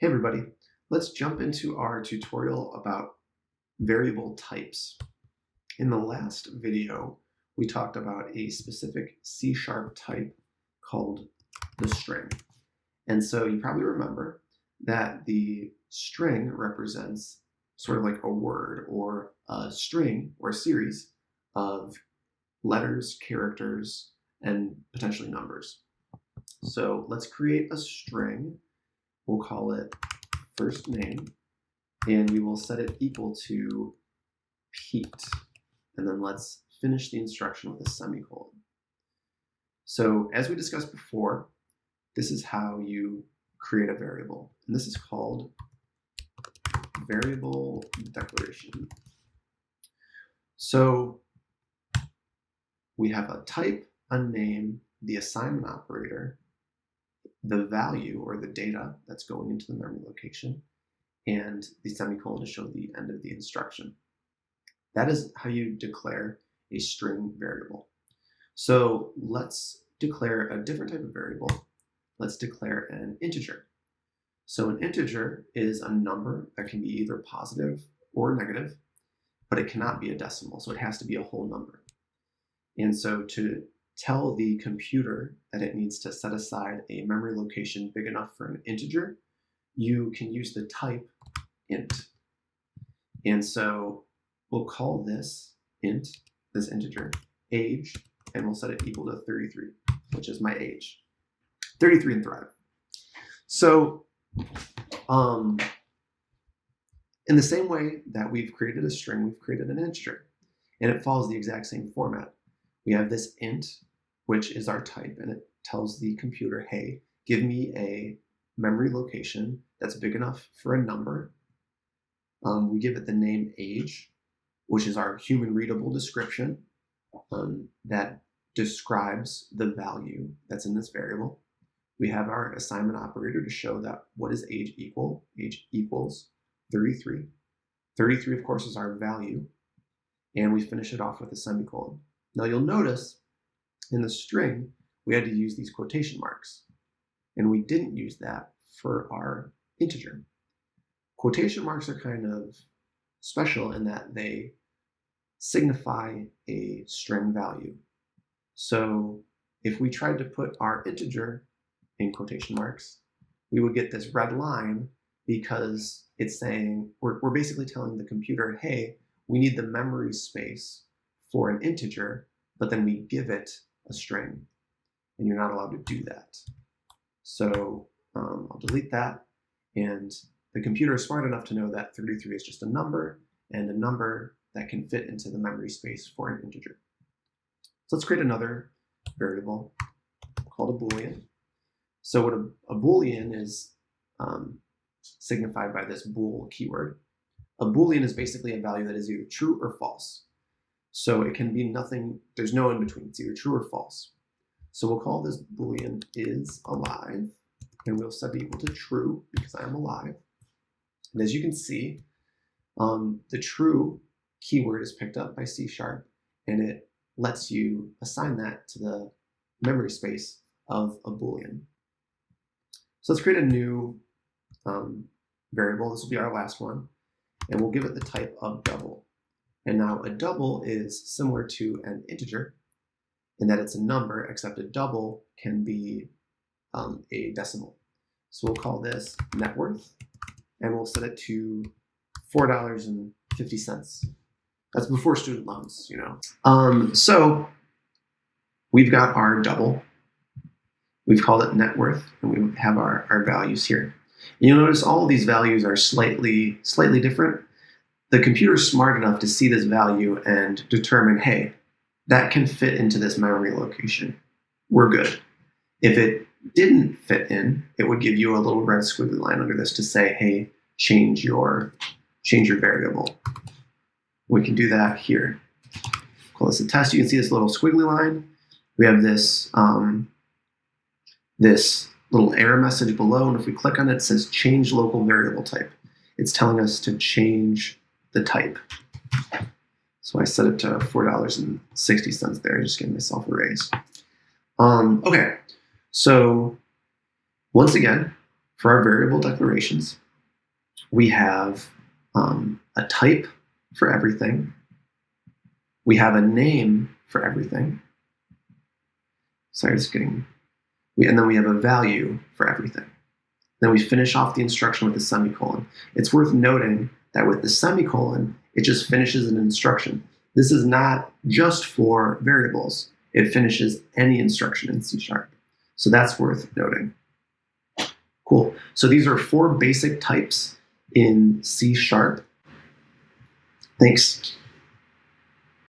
Hey everybody, let's jump into our tutorial about variable types. In the last video, we talked about a specific C# type called the string. And so you probably remember that the string represents sort of like a word or a string or a series of letters, characters, and potentially numbers. So let's create a string. We'll call it first name, and we will set it equal to Pete. And then let's finish the instruction with a semicolon. So as we discussed before, this is how you create a variable. And this is called variable declaration. So we have a type, a name, the assignment operator, the value or the data that's going into the memory location, and the semicolon to show the end of the instruction. That is how you declare a string variable. So let's declare a different type of variable. Let's declare an integer. So an integer is a number that can be either positive or negative, but it cannot be a decimal, so it has to be a whole number. And so to tell the computer that it needs to set aside a memory location big enough for an integer, you can use the type int. And so we'll call this int, this integer, age, and we'll set it equal to 33, which is my age. 33 and thrive. So in the same way that we've created a string, we've created an integer, and it follows the exact same format. We have this int, which is our type, and it tells the computer, hey, give me a memory location that's big enough for a number. We give it the name age, which is our human readable description that describes the value that's in this variable. We have our assignment operator to show that what is age equal? Age equals 33. 33, of course, is our value, and we finish it off with a semicolon. Now you'll notice in the string, we had to use these quotation marks, and we didn't use that for our integer. Quotation marks are kind of special in that they signify a string value. So if we tried to put our integer in quotation marks, we would get this red line because it's saying, we're basically telling the computer, hey, we need the memory space for an integer, but then we give it a string, and you're not allowed to do that. So I'll delete that, and the computer is smart enough to know that 33 is just a number, and a number that can fit into the memory space for an integer. So let's create another variable called a Boolean. So what a Boolean is signified by this bool keyword. A Boolean is basically a value that is either true or false. So it can be nothing, there's no in between, it's either true or false. So we'll call this Boolean is alive, and we'll set it equal to true because I am alive. And as you can see, the true keyword is picked up by C#, and it lets you assign that to the memory space of a Boolean. So let's create a new variable. This will be our last one, and we'll give it the type of double. And now a double is similar to an integer in that it's a number, except a double can be a decimal. So we'll call this net worth, and we'll set it to $4.50. That's before student loans, you know. So we've got our double. We've called it net worth, and we have our values here. And you'll notice all of these values are slightly different. The computer is smart enough to see this value and determine, hey, that can fit into this memory location. We're good. If it didn't fit in, it would give you a little red squiggly line under this to say, hey, change your variable. We can do that here. Call this a test. You can see this little squiggly line. We have this this little error message below, and if we click on it, it says change local variable type. It's telling us to change the type. So I set it to $4.60 there, just giving myself a raise. Okay, so once again, For our variable declarations, we have a type for everything. We have a name for everything. Sorry, just kidding. And then we have a value for everything. Then we finish off the instruction with a semicolon. It's worth noting that with the semicolon, it just finishes an instruction. This is not just for variables. It finishes any instruction in C#. So that's worth noting. Cool. So these are 4 basic types in C#. Thanks.